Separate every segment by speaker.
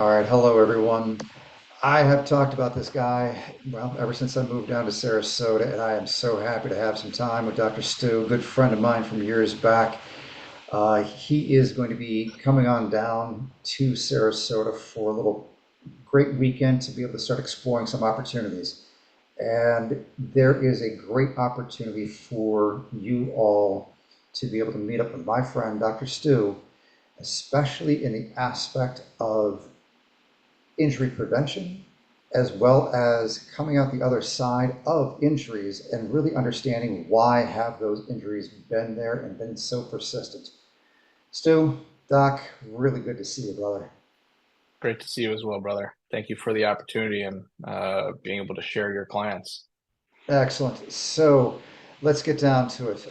Speaker 1: All right, hello everyone. I have talked about this guy, well, ever since I moved down to Sarasota, and I am so happy to have some time with Dr. Stu, a good friend of mine from years back. He is going to be coming on down to Sarasota for a little great weekend to be able to start exploring some opportunities. And there is a great opportunity for you all to be able to meet up with my friend, Dr. Stu, especially in the aspect of injury prevention, as well as coming out the other side of injuries and really understanding why have those injuries been there and been so persistent. Stu, Doc, really good to see you, brother.
Speaker 2: Great to see you as well, brother. Thank you for the opportunity and being able to share your clients.
Speaker 1: Excellent. So let's get down to it.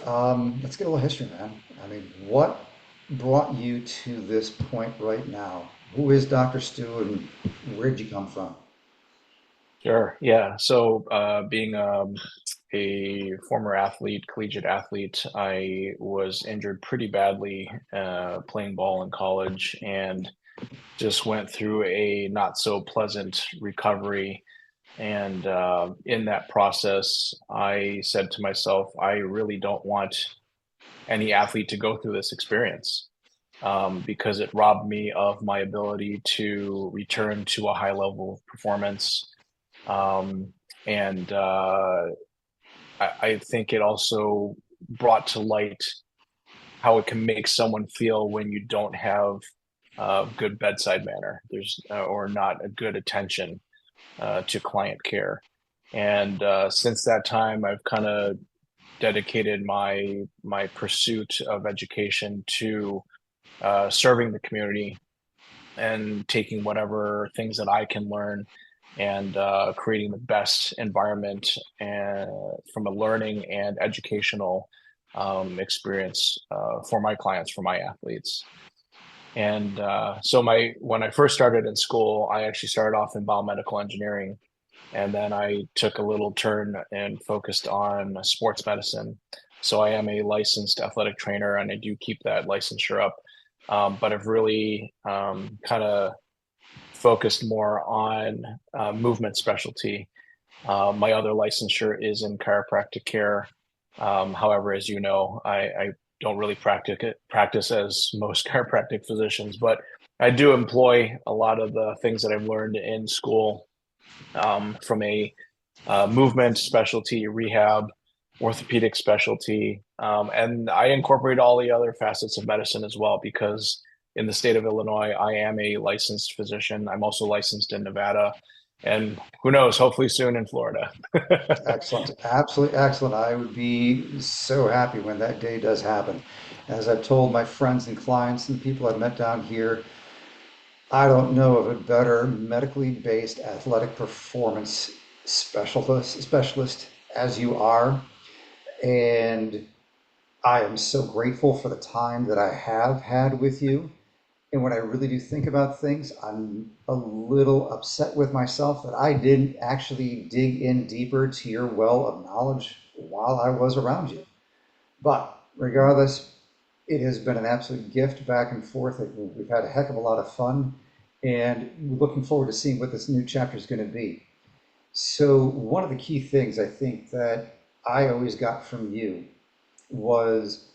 Speaker 1: Let's get a little history, man. I mean, what brought you to this point right now? Who is Dr. Stu and where'd you come from?
Speaker 2: Sure. Yeah. So, being a former athlete, collegiate athlete, I was injured pretty badly playing ball in college and just went through a not so pleasant recovery. And in that process, I said to myself, I really don't want any athlete to go through this experience because it robbed me of my ability to return to a high level of performance. Um, and I think it also brought to light how it can make someone feel when you don't have good bedside manner. There's or not a good attention to client care. And since that time, I've kind of dedicated my pursuit of education to serving the community and taking whatever things that I can learn and creating the best environment and from a learning and educational experience for my clients, for my athletes. And so my when I first started in school, I actually started off in biomedical engineering, and then I took a little turn and focused on sports medicine. So I am a licensed athletic trainer, and I do keep that licensure up. But I've really kind of focused more on movement specialty. My other licensure is in chiropractic care. However, as you know, I don't really practice as most chiropractic physicians, but I do employ a lot of the things that I've learned in school from a movement specialty, rehab, orthopedic specialty, and I incorporate all the other facets of medicine as well because in the state of Illinois, I am a licensed physician. I'm also licensed in Nevada, and who knows, hopefully soon in Florida.
Speaker 1: Excellent. Absolutely excellent. I would be so happy when that day does happen. As I've told my friends and clients and people I've met down here, I don't know of a better medically based athletic performance specialist as you are. And I am so grateful for the time that I have had with you. And when I really do think about things, I'm a little upset with myself that I didn't actually dig in deeper to your well of knowledge while I was around you. But regardless, it has been an absolute gift back and forth. We've had a heck of a lot of fun, and we're looking forward to seeing what this new chapter is going to be. So, one of the key things I think that I always got from you was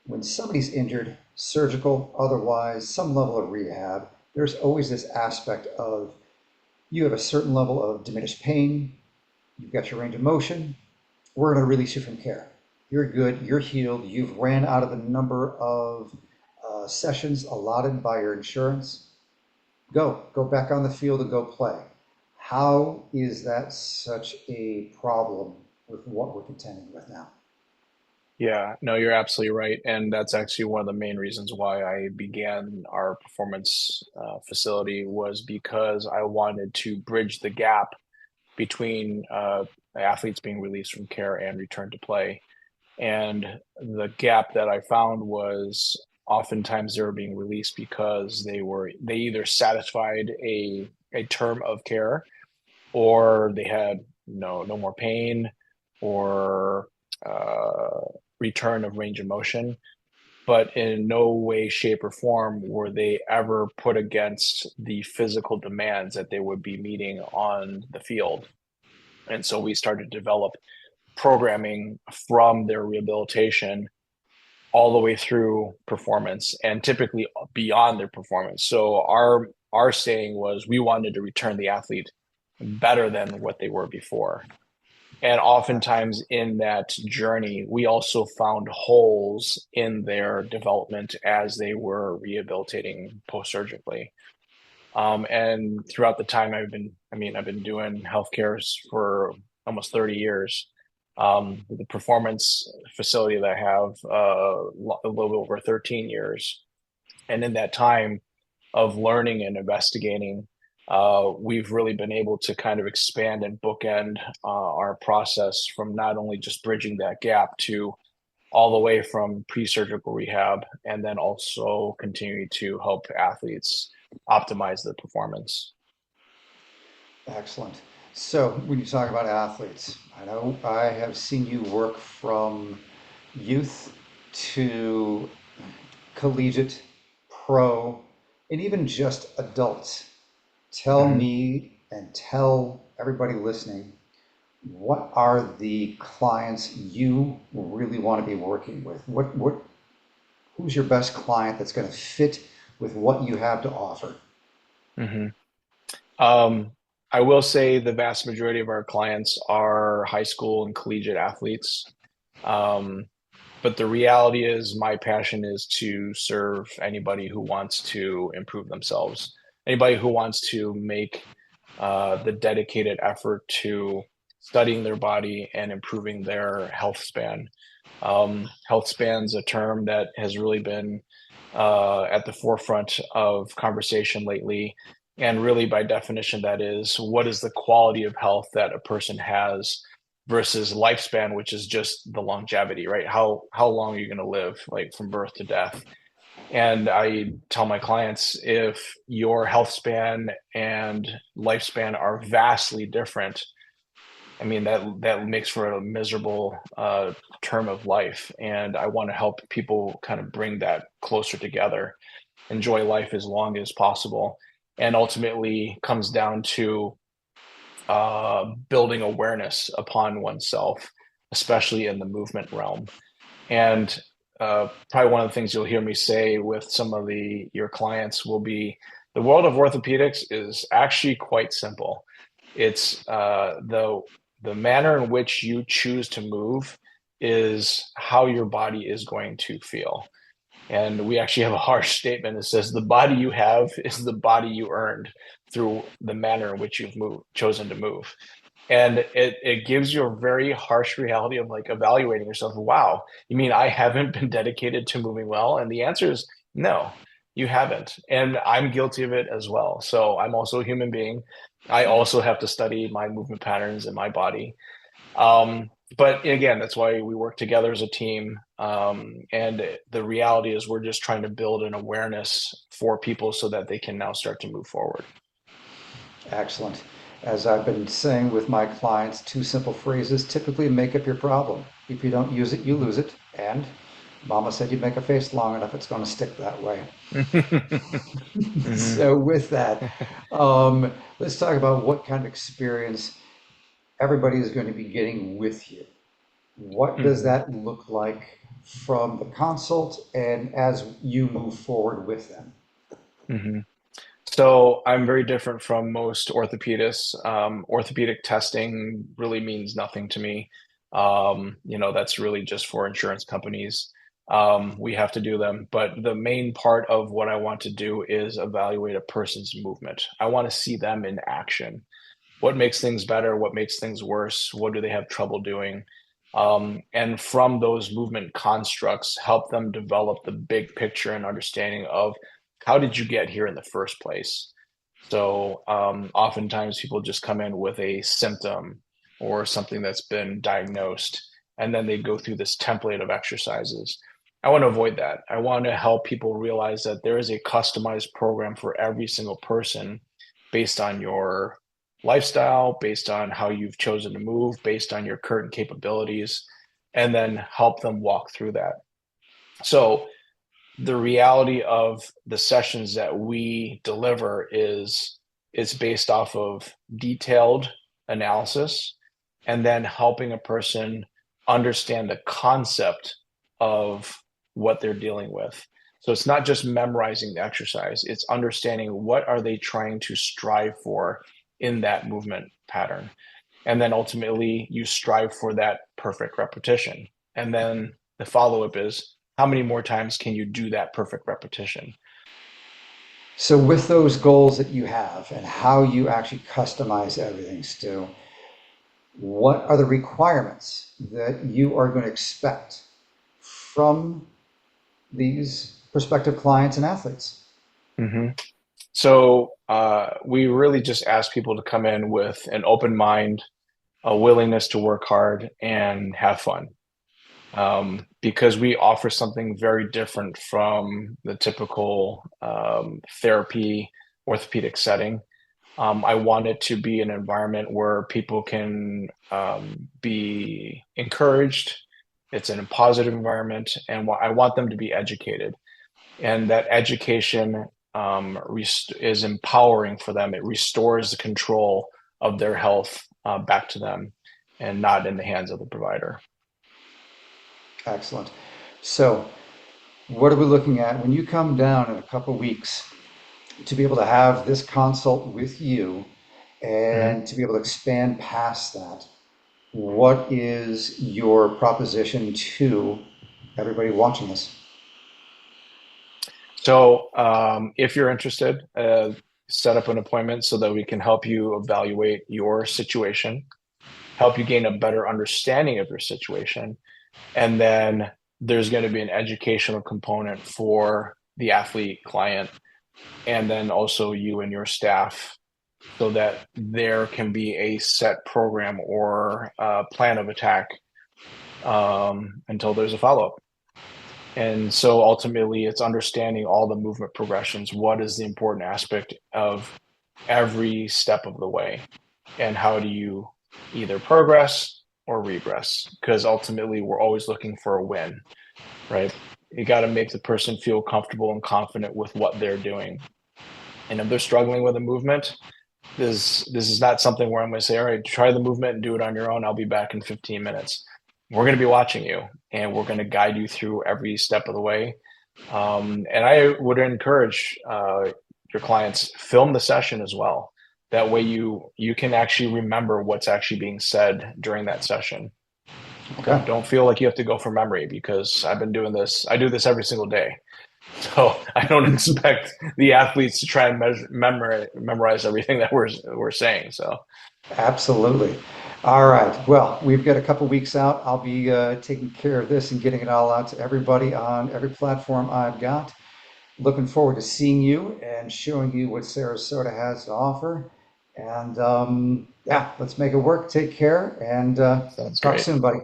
Speaker 1: when somebody's injured, surgical, otherwise, some level of rehab, there's always this aspect of you have a certain level of diminished pain, you've got your range of motion, we're going to release you from care. You're good, you're healed, you've ran out of the number of sessions allotted by your insurance. Go back on the field and go play. How is that such a problem with what we're contending with now?
Speaker 2: Yeah, no, you're absolutely right. And that's actually one of the main reasons why I began our performance facility was because I wanted to bridge the gap between athletes being released from care and return to play. And the gap that I found was oftentimes they were being released because they either satisfied a term of care or they had no more pain or uh, return of range of motion. but in no way, shape, or form were they ever put against the physical demands that they would be meeting on the field. And so we started to develop programming from their rehabilitation all the way through performance and typically beyond their performance. So our saying was we wanted to return the athlete better than what they were before. And oftentimes in that journey, we also found holes in their development as they were rehabilitating post-surgically. And throughout the time I've been doing healthcare for almost 30 years. The performance facility that I have a little bit over 13 years. And in that time of learning and investigating, we've really been able to kind of expand and bookend our process from not only just bridging that gap to all the way from pre-surgical rehab and then also continuing to help athletes optimize their performance.
Speaker 1: Excellent. So when you talk about athletes, I know I have seen you work from youth to collegiate, pro, and even just adults. Tell
Speaker 2: Mhm.
Speaker 1: me and tell everybody listening, what are the clients you really want to be working with? Who's your best client that's going to fit with what you have to offer?
Speaker 2: Mhm. Um, I will say the vast majority of our clients are high school and collegiate athletes. Um, but the reality is, my passion is to serve anybody who wants to improve themselves, anybody who wants to make the dedicated effort to studying their body and improving their health span. Health span's a term that has really been at the forefront of conversation lately. And really, by definition, that is what is the quality of health that a person has versus lifespan, which is just the longevity, right? How long are you going to live, like from birth to death? And I tell my clients if your health span and lifespan are vastly different, I mean that makes for a miserable term of life. And I want to help people kind of bring that closer together, enjoy life as long as possible, and ultimately comes down to building awareness upon oneself, especially in the movement realm. And probably one of the things you'll hear me say with some of the your clients will be the world of orthopedics is actually quite simple. It's the manner in which you choose to move is how your body is going to feel. And we actually have a harsh statement that says the body you have is the body you earned through the manner in which you've chosen to move. And it gives you a very harsh reality of like evaluating yourself. Wow, you mean I haven't been dedicated to moving well? And the answer is no, you haven't. And I'm guilty of it as well. So I'm also a human being. I also have to study my movement patterns in my body. But again, that's why we work together as a team. And the reality is, we're just trying to build an awareness for people so that they can now start to move forward.
Speaker 1: Excellent. As I've been saying with my clients, two simple phrases typically make up your problem. If you don't use it, you lose it. And Mama said you make a face long enough, it's going to stick that way.
Speaker 2: Hmm.
Speaker 1: So, with that, let's talk about what kind of experience everybody is going to be getting with you. What does
Speaker 2: Hmm.
Speaker 1: that look like from the consult and as you move forward with them?
Speaker 2: Hmm. So I'm very different from most orthopedists. Orthopedic testing really means nothing to me. That's really just for insurance companies. We have to do them, but the main part of what I want to do is evaluate a person's movement. I want to see them in action. What makes things better? What makes things worse? What do they have trouble doing? And from those movement constructs, help them develop the big picture and understanding of how did you get here in the first place? So oftentimes people just come in with a symptom or something that's been diagnosed, and then they go through this template of exercises. I want to avoid that. I want to help people realize that there is a customized program for every single person based on your lifestyle, based on how you've chosen to move, based on your current capabilities, and then help them walk through that. So the reality of the sessions that we deliver is it's based off of detailed analysis and then helping a person understand the concept of what they're dealing with. So it's not just memorizing the exercise, it's understanding what are they trying to strive for in that movement pattern. And then ultimately you strive for that perfect repetition. And then the follow up is how many more times can you do that perfect repetition?
Speaker 1: So with those goals that you have and how you actually customize everything, Stu, what are the requirements that you are going to expect from these prospective clients and athletes?
Speaker 2: Mm-hmm. So we really just ask people to come in with an open mind, a willingness to work hard, and have fun. Because we offer something very different from the typical therapy orthopedic setting. I want it to be an environment where people can be encouraged. It's in a positive environment, and I want them to be educated. And that education is empowering for them. It restores the control of their health back to them and not in the hands of the provider.
Speaker 1: Excellent. So, what are we looking at when you come down in a couple of weeks to be able to have this consult with you
Speaker 2: Mhm.
Speaker 1: and to be able to expand past that? What is your proposition to everybody watching this?
Speaker 2: So, if you're interested, set up an appointment so that we can help you evaluate your situation, help you gain a better understanding of your situation, and then there's going to be an educational component for the athlete client, and then also you and your staff, so that there can be a set program or plan of attack until there's a follow up. And so ultimately, it's understanding all the movement progressions. What is the important aspect of every step of the way? And how do you either progress or regress? Because ultimately, we're always looking for a win, right? You got to make the person feel comfortable and confident with what they're doing. And if they're struggling with a movement, this is not something where I'm going to say, all right, try the movement and do it on your own. I'll be back in 15 minutes. We're going to be watching you and we're going to guide you through every step of the way. And I would encourage your clients film the session as well. That way you can actually remember what's actually being said during that session.
Speaker 1: Okay.
Speaker 2: Don't feel like you have to go from memory because I've been doing this. I do this every single day. So I don't expect the athletes to try and memorize everything that we're saying. So
Speaker 1: Absolutely. All right. Well, we've got a couple weeks out. I'll be taking care of this and getting it all out to everybody on every platform I've got. Looking forward to seeing you and showing you what Sarasota has to offer. And yeah, let's make it work. Take care and
Speaker 2: sounds
Speaker 1: talk
Speaker 2: great.
Speaker 1: soon, buddy.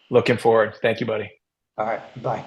Speaker 2: Looking forward. Thank you, buddy.
Speaker 1: All right. Bye.